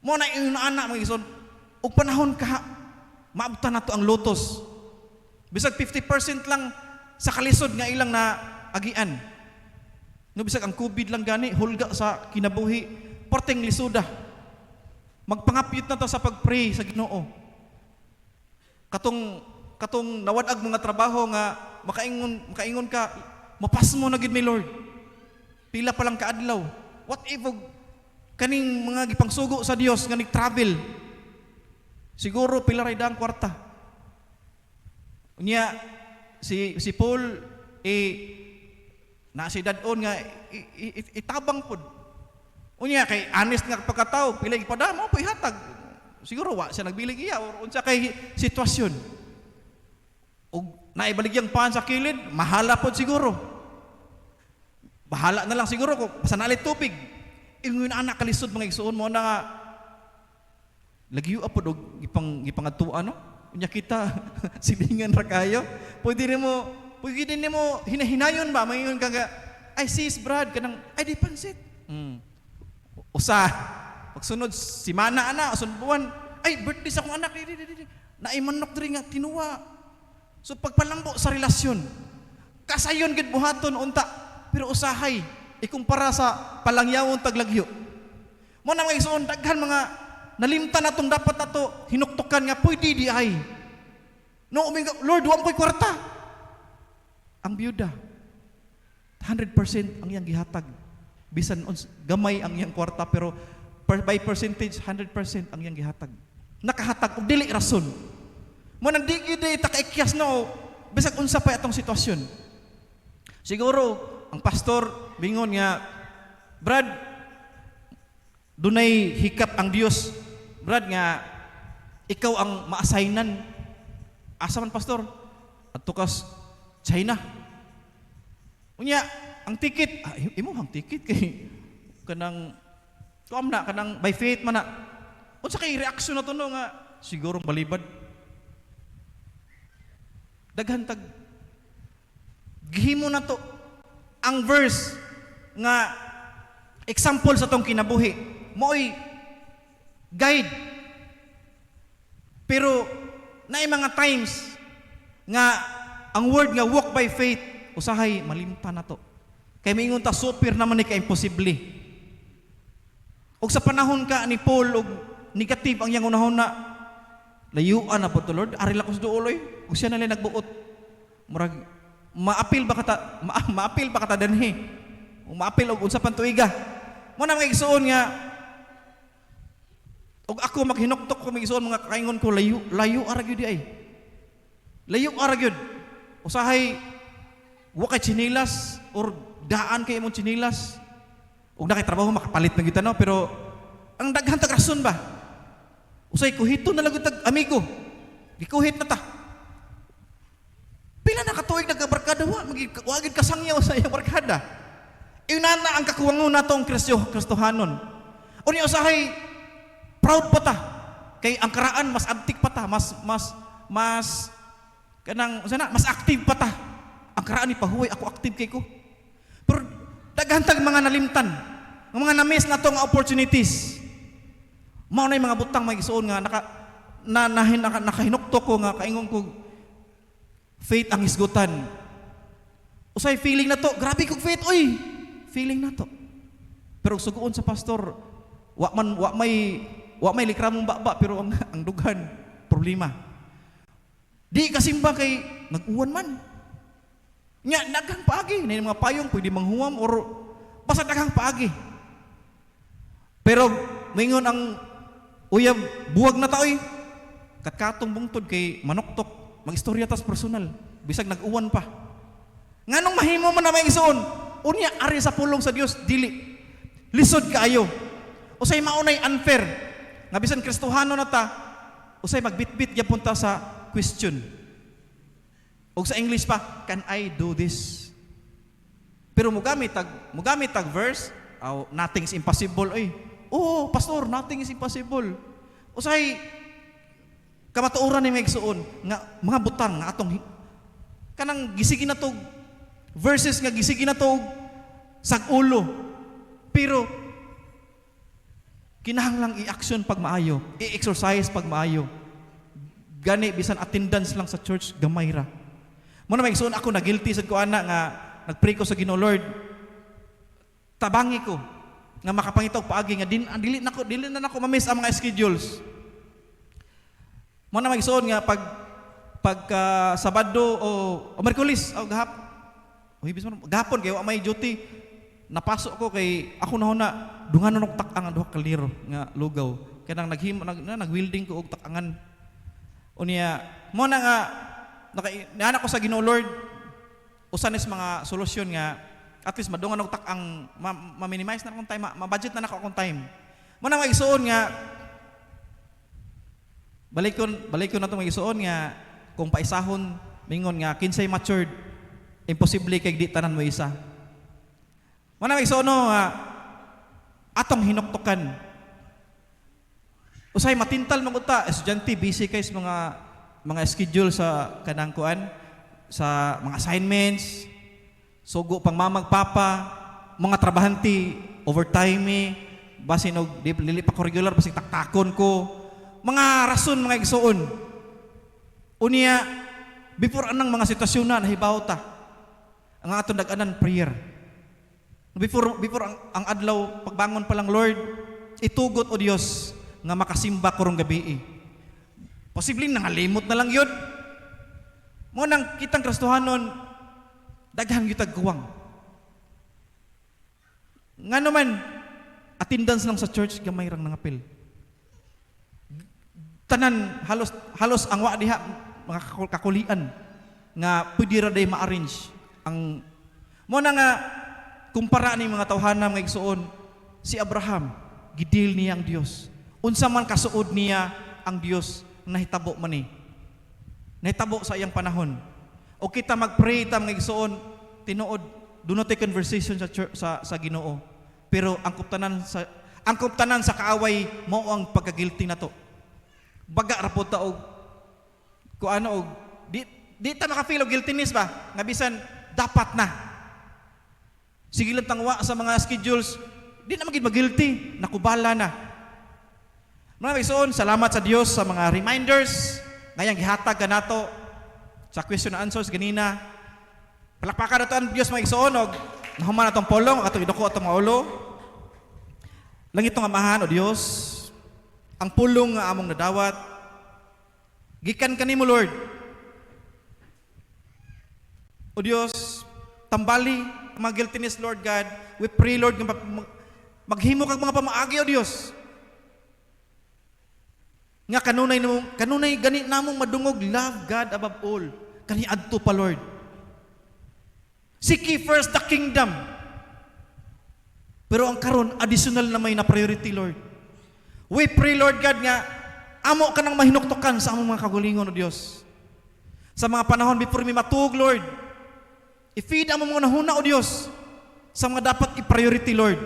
mo na inaana mga ison ug panahon ka maabtan nato ang lotos bisag 50% lang sa kalisod nga ilang na agian no bisag ang COVID lang gani hulga sa kinabuhi porteng lisoda magpangapyot na to sa pagpray sa Ginoo katong nawadag mga trabaho nga makaingon ka mapas mo na gid mi Lord pila pa lang kaadlaw what if kaning mga gipangsugo sa Dios nga nag-travel siguro pila ray dang kwarta. Unya si Paul na si dadon nga itabang pod. Unya kay honest nga pagkatao pila ipadamo po ihatag. Siguro wa siya nagbilig iya or unsa kay sitwasyon. Og naibaligyan pan sa kilid, mahala pod siguro. Bahala na lang siguro ko pasanalit tubig. Ingon anak kalisod mga igsuon mo na nga lagyo apod og gipangatuan no unya kita silingan ra kayo pwede nimo hinahinayon ba mayon ka nga ay sis brad kanang ay di pansit usa pagsunod si mana ana usun buwan ay birthday sa akong anak naay manok diri nga tinuwa so pagpalambo sa relasyon kasayon gid buhaton unta pero usahay ikumpara sa palangyawon taglagyo mo na mga igsoon daghan mga nalimtan natong dapat nato hinuktukan nga pwede di ay. No, uminga, Lord, wa ko'y kwarta. Ang byuda 100% ang iyang gihatag. Bisan gamay ang iyang kwarta pero by percentage 100% ang iyang gihatag. Nakahatag og dili rason. Mo nang di gyud takaikyas no bisag unsa pa atong sitwasyon. Siguro ang pastor bingon nga Brad dunay hikap ang Dios Brad nga ikaw ang ma-assignan asa man pastor adto kas China unya ang ticket imo ang ticket kay kanang tuam na kanang by faith man na unsa kay reaksyon nato no nga siguro balibad daghan tag gihimo na to ang verse nga example sa tong kinabuhi mo'y guide. Pero naay mga times nga ang word nga walk by faith usahay malimtan na to. Kay maingon ta super naman ni ka imposible. Og sa panahon ka ni Paul og negative ang iyang unahon na layuan na po to Lord, ari la ko sa duoloy. Og siya na lang nagbuot. Murag maapil ba kata maapil ba kata danhi. O maapil og unsa pan tuiga. Mo na mga igsoon nga og ako maghinuktok ko igsoon mga kakaingon ko layo ara gyud ay. Layo ara gyud. Usahay wa kay chinilas or daan kay imong chinilas. Og na kay trabaho makapalit na gyud no, pero ang daghan tag rason ba? Usay kuhito na lang tag amigo. Gikuhit na ta. Pila na katuig nagkabarkada wa gid kasangyaw sa iyang barkada. Inana ang kakuwangon natong Kristohanon. Unya usahay proud pa ta kay ang karaan mas antik pa ta, mas kanang sana mas active pa ta. Ang karaan ni pahuway ako active kay ko. Pero daghan tag mga nalimtan, ang mga na-miss na tong opportunities. Mao na mga butang may isuon nga nakahinukto ko nga kaingon ko faith ang hisgutan. Usay feeling na to, grabe kog faith oy. Feeling na to. Pero suguon sa pastor, wa may likramong baba pero ang dughan problema. Di kasimba kay nag-uwan man. Nya daghang paagi na mga payong pwede manghuwam or basta daghang paagi. Pero mingon ang uyab buwag na taoy. Katkatong bungtod kay manuktok magistorya tas personal bisag nag-uwan pa. Nganong mahimo man na may isuon? Unya ari sa pulong sa Dios dili lisod kaayo. Usay maunay unfair nga bisan Kristohano na ta usay magbitbit gyapon ta sa question. Og sa English pa, can I do this? Pero mugamit tag verse, nothing is impossible. Oy, oh, pastor, nothing is impossible. Usay kamatuoran ni magsuon nga mga butang nga atong kanang gisigi na to verses nga gisigi na to sag-ulo. Pero kinahanglang i-action pag maayo, i-exercise pag maayo. Gani bisan attendance lang sa church gamay ra. Mo na magsuon ako na guilty sad ko ana nga nagpray ko sa Ginoo Lord. Tabangi ko nga makapangitaw paagi nga dili na nako ma-miss ang mga schedules. Mo na magsuon nga pag Sabado o Miyerkules o gahapon kay wa may duty napasok ko kay ako na dunganon og tak-ang duha ka liro nga lugaw kanang nag-welding ko og tak-angan. Unya mo na nga naanak ko sa Ginoo Lord usanis mga solusyon nga at least madungan og tak-ang ma-minimize na akong time, ma-budget na nako akong time. Mo na magsuon nga balik ko na to magsuon nga kung paisahon mingon nga kinsay matured imposible kay di tanan mo isa. Mo na magsuon nga atong hinuktukan. Usay matintal maguta estudyante busy kay sa mga schedule sa kanang kuan sa mga assignments, sugo pang mamagpapa, mga trabahante, overtime, basin og dili pa ko regular basig taktakon ko. Mga rason mga igsuon. Unya before anang mga sitwasyon na nahibaw ta. Ang atong dag-anan prayer. Before ang adlaw pagbangon pa lang Lord, itugot o Dios nga makasimba kurong gabi. Posibleng nangalimot na lang yun. Mo nang kitang Kristohanon, daghan gyud tag guwang. Ngano man attendance lang sa church gamay rang nangapil. Tanan halos ang wa diha mga kakulian nga pwede ra day ma-arrange ang mo na nga kumpara ni mga tawhana nga igsuon si Abraham gidil niya ang Dios. Unsa man kasuod niya ang Dios nahitabo man ni. Nahitabo sa iyang panahon. O kita magpray ta mga igsuon tinuod do not take conversation sa church, sa Ginoo. Pero ang kuptanan sa kaaway mao ang pagka-guilty nato. Baga ra pud ta og kuano og Di ta maka-feel og guiltiness ba? Nga bisan dapat na. Sige lang tangwa sa mga schedules, di na magid mag-guilty, nakubala na. Mga igsoon, salamat sa Dios sa mga reminders ngayang gihatag kanato sa question and answers ganina. Palakpakan nato ang Dios mga igsoon og nahuman atong polong atong idoko atong mga ulo. Langit nga amahan o Dios, ang pulong nga among nadawat gikan kanimo Lord. O Dios, tambali ang mga guiltiness Lord God. We pray Lord nga maghimo kag mga pamaagi o Dios. Nga kanunay gani namong madungog love God above all. Kani adto pa Lord. Seek ye first the kingdom. Pero ang karon additional na may na priority Lord. We pray Lord God nga amo ka nang mahinuktokan sa among mga kagulingon o Dios. Sa mga panahon before mi matug Lord. I-feed among mga nahuna o Dios sa mga dapat i-priority Lord.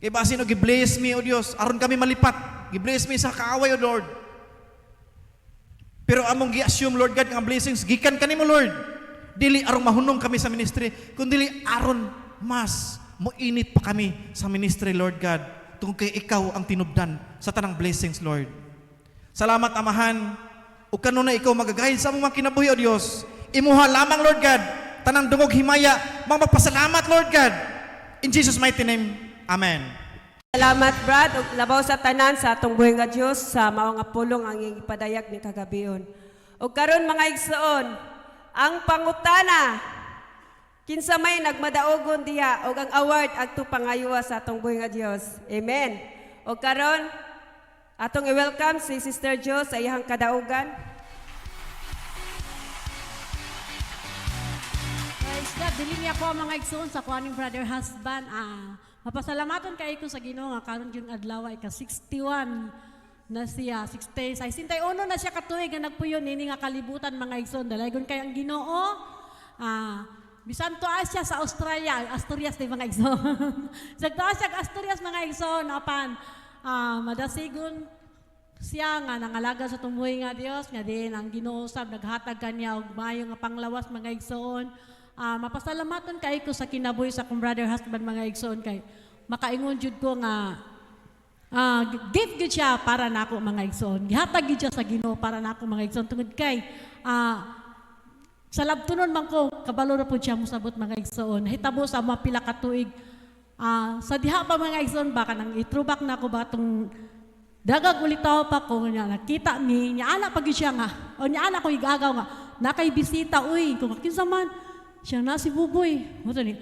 Kaya basin o gi-bless me o Dios aron kami malipat. Gi-bless me sa kaaway o Lord. Pero among gi-assume Lord God nga blessings gikan kanimo Lord. Dili aron mahunong kami sa ministry, kundi aron mas moinit pa kami sa ministry Lord God. Tungkol kay ikaw ang tinubdan sa tanang blessings Lord. Salamat amahan. O kanunay ikaw magagahid sa among mga kinabuhi o Dios. Imuha lamang Lord God tanang dungog himaya magpasalamat Lord God. In Jesus mighty name. Amen. Salamat, Brad, ug labaw sa tanan sa atong buhay nga Dios sa mao nga pulong ang iyang ipadayag ni kagabion. Ug karon mga igsoon, ang pangutana kinsa may nagmadaogon diha ug ang award adto pangayuwa sa atong buhay nga Dios. Amen. Ug karon atong i-welcome si Sister Jo sa iyang kadaugan. Praise God, dili niya po mga igsoon sa kuaning brother husband. Mapasalamatan kay ko sa Ginoo nga karon yung adlaw ay ka 61 na siya, 60 sa 61 na siya katuig nga nagpuyon nini nga kalibutan mga igsoon. Dalaygon kay ang Ginoo. Bisan to siya sa Australia, Asturias di mga igsoon. Sagto siya Asturias mga igsoon apan madasigon siya nga nangalaga sa tumuhay nga Dios nga din ang Ginoo sab naghatag kaniya og maayo nga panglawas mga igsoon. Mapasalamatan kay ko sa kinabuhi sa kong brother husband mga igsoon kay makaingon jud ko nga give gid siya para nako mga igsoon. Gihatag gid siya sa Ginoo para nako mga igsoon tungod kay sa labtunon man ko kabalo ra pud siya mosabot mga igsoon. Hitabo sa mga pila ka tuig sa diha pa mga igsoon baka nang itrubak nako ba tong dagag ulitaw pa ko niya nakita ni nya ana pag siya nga o nya ana ko igagaw nga nakay bisita uy kung kinsa man siya na si Buboy. Moto ni.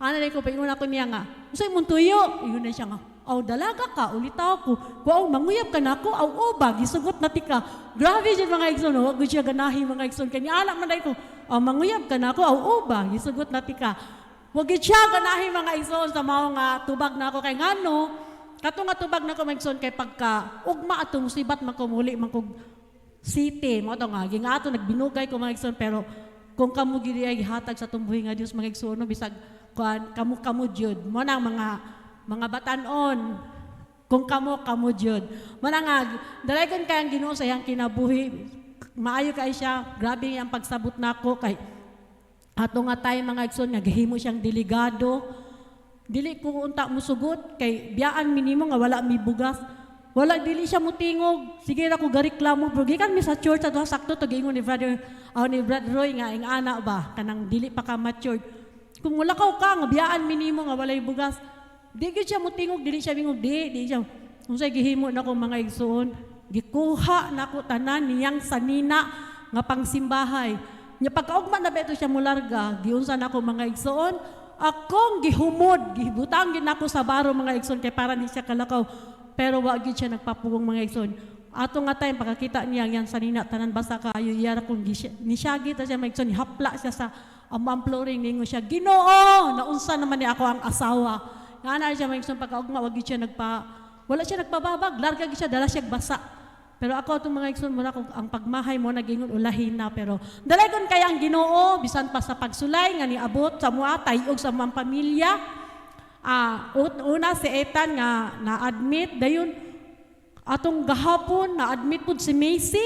Ana ko paingon ako niya nga. Unsay mong tuyo? Iyon na siya nga. Aw dalaga ka ulitaw ko. Kuaw manguyab ka nako aw ubag gisugot na tika. Grabe jud mga igsoon. Wa gud siya ganahi mga igsoon kay ana man dai ko. Aw manguyab ka nako aw ubag gisugot na tika. Wa gud siya ganahi mga igsoon sa mao nga tubag nako kay ngano. Kato nga tubag nako mga igsoon kay pagka ugma atong sibat makumuli man kog city mo to nga gingato nagbinugay ko mga igsoon pero kung kamo gidi ay hatag sa tumbuhi nga Dios mga igsoon bisag kuan kamo jud mo nang mga batan-on kung kamo jud mo nang dalagon kay ang Ginoo sa iyang kinabuhi maayo kay siya grabe ang pagsabot nako kay ato nga tay mga igsoon nga gihimo siyang delegado dili ko unta musugot kay biyaan minimo nga wala mi bugas wala dili siya mutingog. Sige ra ko gareklamo bro. Gikan mi sa church ato sakto to giingon ni brother Roy nga ing ana ba kanang dili pa ka matured. Kung wala ka nga biyaan minimo nga walay bugas. Di gyud siya mutingog dili siya mingog di siya. Unsay gihimo nako mga igsoon? Gikuha nako tanan niyang sanina nga pangsimbahay. Nya pagkaugma na beto siya mularga, giunsa nako mga igsoon? Akong gihumod, gibutang gid nako sa baro mga igsoon kay para ni siya kalakaw. Pero wa gyud siya nagpapugong mga igsoon. Ato nga time pagkakita niya yan sa nina tanan basa kayo yara kung nisyagi ta siya mga igsoon hapla siya sa amang flooring ningo siya Ginoo naunsa naman ni ako ang asawa. Nga na siya mga igsoon pagkaugma wa gyud siya wala siya nagpababag larga gyud siya dala siya basa. Pero ako itong mga igsoon mo na kung ang pagmahay mo nagingon ulahin na pero dalagon kaya ang Ginoo bisan pa sa pagsulay nga niabot sa mua tayog sa mga pamilya. Una si Ethan nga na-admit dayon atong gahapon na-admit pud si Macy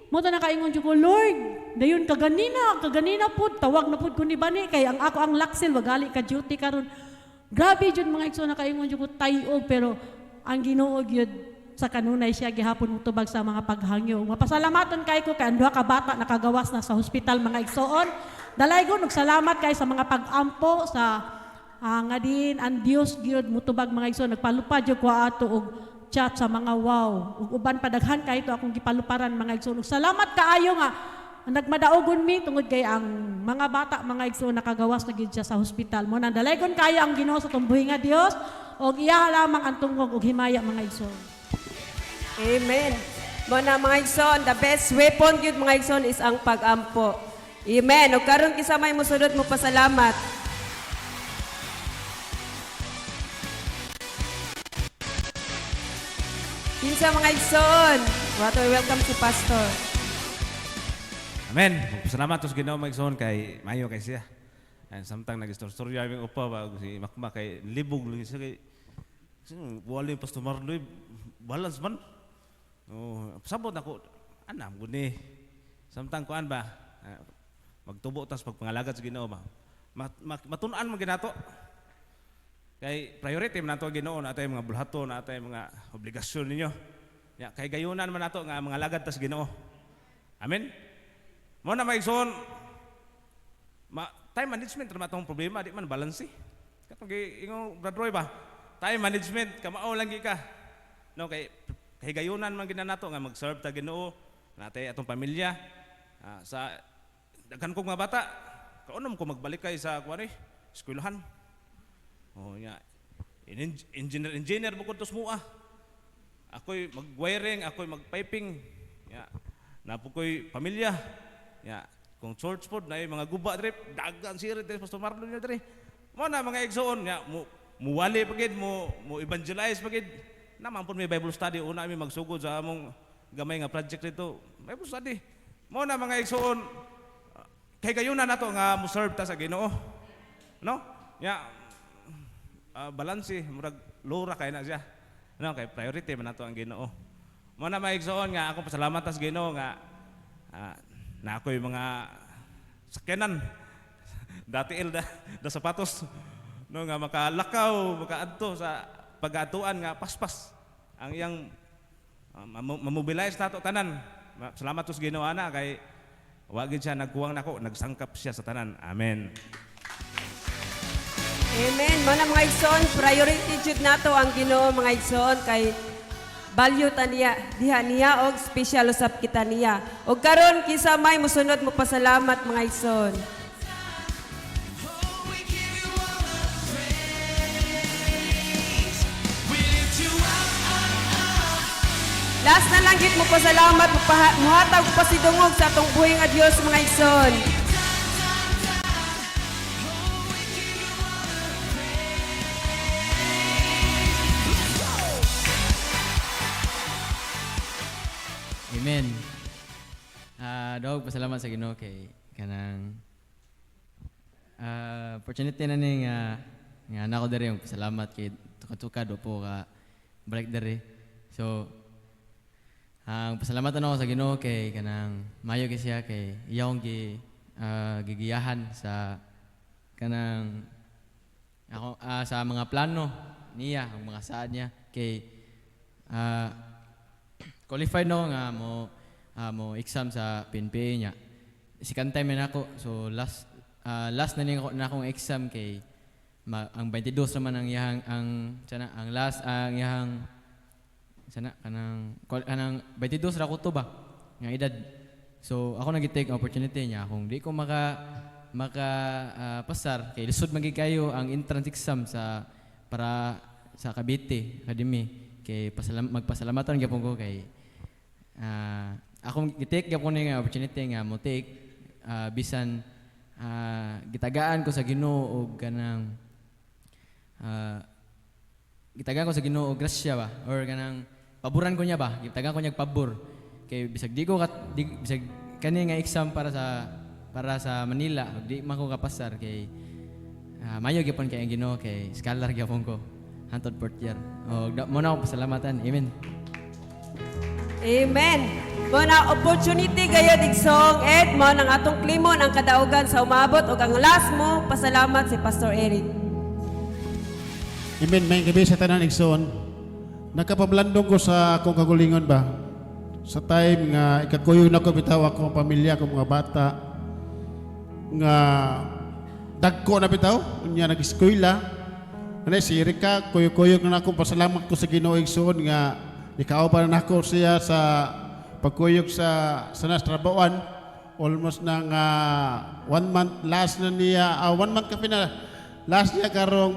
Mo ta nakaingon jud ko, Lord, dayon kaganina pud tawag na pud ko ni bani kay ang ako ang laksil wagali ka duty karon. Grabe jud mga igsoon nakaingon jud ko tayo pero ang Ginoo gyud sa kanunay siya gihapon mutubag sa mga paghangyo. Mapasalamaton kay ko kay ang duha ka bata nakagawas na sa hospital mga igsoon. Dalaygon og salamat kay sa mga pag-ampo sa nga din ang Dios gyud mutubag mga igsoon nagpalupad jud ko ato og chat sa mga wow. Ug uban padaghan kay ito akong gipaluparan mga igsoon. Salamat kaayo nga nagmadaogon mi tungod kay ang mga bata mga igsoon nakagawas na gyud siya sa hospital. Mo nang dalaygon kaayo ang Ginoo sa tumbuhi nga Dios og iya lamang ang tungog og himaya mga igsoon. Amen. Mo na mga igsoon, the best weapon gyud mga igsoon is ang pag-ampo. Amen. O karon kisa may mosunod mo pasalamat. Kinsa mga igsoon. Welcome si Pastor. Amen. Salamat sa Ginoo magsoon kay mayo kay siya. And samtang nag-istorya aming upa ba si Makma kay libog lang siya kay wala yung Pastor Marloy balance man. Oh, sabot ako anam gud ni. Samtang kuan ba magtubo tas pagpangalagad sa Ginoo ba. Matun-an man ginato. Kay priority man nato Ginoo na atay mga bulhaton, na atay mga obligasyon ninyo. Ya kay gayunan man nato nga mga lagad tas Ginoo. Amen. Mo na maigsoon time management ra matong problema di man balance. Katong ingong Brad Roy ba? Time management kamao lang gi ka. No kay gayunan man ginanato nga mag-serve ta Ginoo natay atong pamilya sa daghan kong mga bata. Kaunom ko magbalik kay sa kuan eskwelahan. Oh nya. Engineer bukod tos mua. Ako'y mag-wiring, ako'y mag-piping. Ya. Napo ko'y pamilya. Ya. Kung church food na mga guba drip, dagan sirit Pastor Marlon niya diri. Mo na mga igsoon ya, muwali pagid mo evangelize pagid. Naman pud may Bible study una mi magsugod sa among gamay nga project dito. Bible study. Mo na mga igsoon kay gayuna nato nga mo serve ta sa Ginoo. No? Ya. Balanse murag lura kay na siya. No, kay priority man nato ang Ginoo. Mo na maigsoon nga ako pasalamat sa Ginoo nga na ako'y mga sakyanan dati da sapatos no nga makalakaw makaadto sa pag-atuan nga paspas ang iyang mamobilize nato tanan. Salamat sa Ginoo ana kay wa gid siya nagkuwang nako, nagsangkap siya sa tanan. Amen. Amen. Mga mga igsoon, priority jud nato ang Ginoo mga igsoon kay value ta niya, diha niya og special usab kita niya. Og karon kisa may mosunod mo pasalamat mga igsoon. Last na lang gid mo pasalamat muhatag pasidungog sa atong buhi nga Dios mga igsoon. Amen. Dog, pasalamat sa Ginoo kay kanang opportunity na ni nga nako diri yung pasalamat kay tuka-tuka do po ka balik diri. So ang pasalamatan ako sa Ginoo kay kanang mayo kay siya kay iyang gigiyahan sa kanang ako sa mga plano niya, ang mga saad niya kay qualified na ako nga mo exam sa PNPA niya. Second time na ako. So last na niya na akong exam kay ang 22 naman ang iyang ang last ang iyang kanang 22 ra ko to ba nga edad. So ako nag-take opportunity niya kung di ko maka pasar kay lisod man gid kayo ang entrance exam para sa Cavite Academy kay magpasalamatan gyapon ko kay akong gitake gyapon ni nga opportunity nga mo take bisan gitagaan ko sa Ginoo og kanang gitagaan ko sa Ginoo og grasya ba or kanang paboran ko niya ba gitagaan ko niya pabor kay bisag di ko bisag kani nga exam para sa Manila di man ko kapasar kay mayo gyapon kay ang Ginoo kay scholar gyapon ko hantod fourth year. O mo na ako pasalamatan. Amen. Amen. Mo na opportunity gayud igsong Ed mo nang atong klimon ang kadaugan sa umabot ug ang last mo pasalamat si Pastor Eric. Amen. May gabi sa tanan igsoon. Nakapablandong ko sa akong kagulingon ba? Sa time nga ikakuyo na ko bitaw akong pamilya, akong mga bata nga dagko na bitaw, unya nag-eskwela. Ano si Erika, kuyo-kuyo na akong pasalamat ko sa Ginoo igsoon nga ikauban na ako siya sa pagkuyog sa trabahoan. Almost nang 1 month last na niya, 1 month ka na last niya karong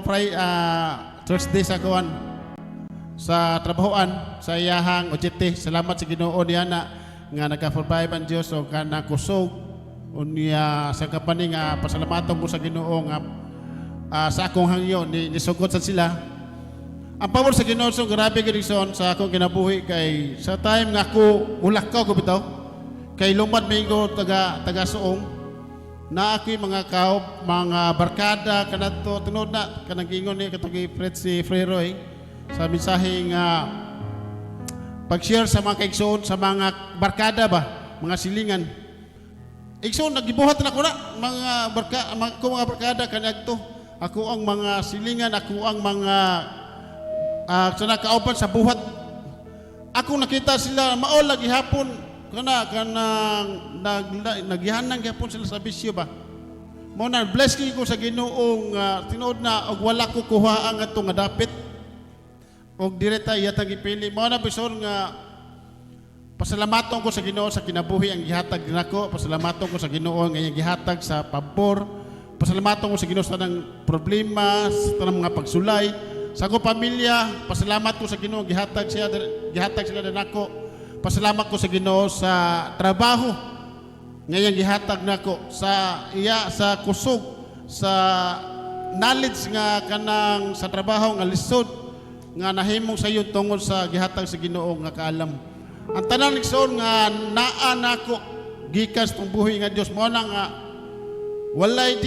Thursday sa kawan sa trabahoan sa iyahang ojete. Salamat sa Ginoo niya na nga nagka-survive ang Dios o kana kusog unya sa kapani nga pasalamaton ko sa Ginoo nga sa akong hangyo nisugod sa sila. Ang pabor sa Ginoo so grabe gid sa akong kinabuhi kay sa time nga ako ulakaw ko bitaw kay lumad mingo taga suong na ako'y mga kaop, mga barkada kanato tunod na kanang ingon ni katong Fred si Freroy sa mensaheng pag-share sa mga kaigsoon sa mga barkada ba, mga silingan. Igsoon nagibuhat na ko na mga barkada kanagto. Ako ang mga silingan, ako ang mga sa nakaupan sa buhat. Ako nakita sila mao lagi hapon naghihanang gyapon sila sa bisyo ba. Mo na bless ko sa Ginoong tinuod na og wala ko kuha ang ato nga dapit. Og direta yatang ipili. Mo na bisor nga pasalamaton ko sa Ginoo sa kinabuhi ang gihatag nako. Pasalamaton ko sa Ginoo nga iyang gihatag sa pabor. Pasalamaton ko sa Ginoo sa tanang problema, sa tanang mga pagsulay. Sa akong pamilya, pasalamat ko sa Ginoo gihatag sila nako. Pasalamat ko sa Ginoo sa trabaho ngayong gihatag nako sa kusog sa knowledge nga kanang sa trabaho nga lisod nga nahimong sa iyo tungod sa gihatag sa Ginoo nga kaalam. Ang tanan ligson nga naa nako gikan sa buhi nga Dios mo na nga walay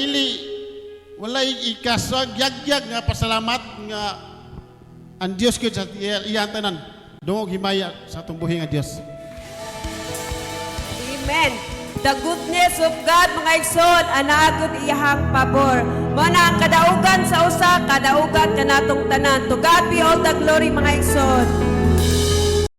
ikasag yagyag nga pasalamat nga ang Dios ko sa iyang tanan. Dungog himaya sa atong buhi nga Dios. Amen. The goodness of God, mga igsoon, anagod iyahang pabor. Mo na ang kadaugan sa usa, kadaugan kanatong tanan. To God be all the glory, mga igsoon.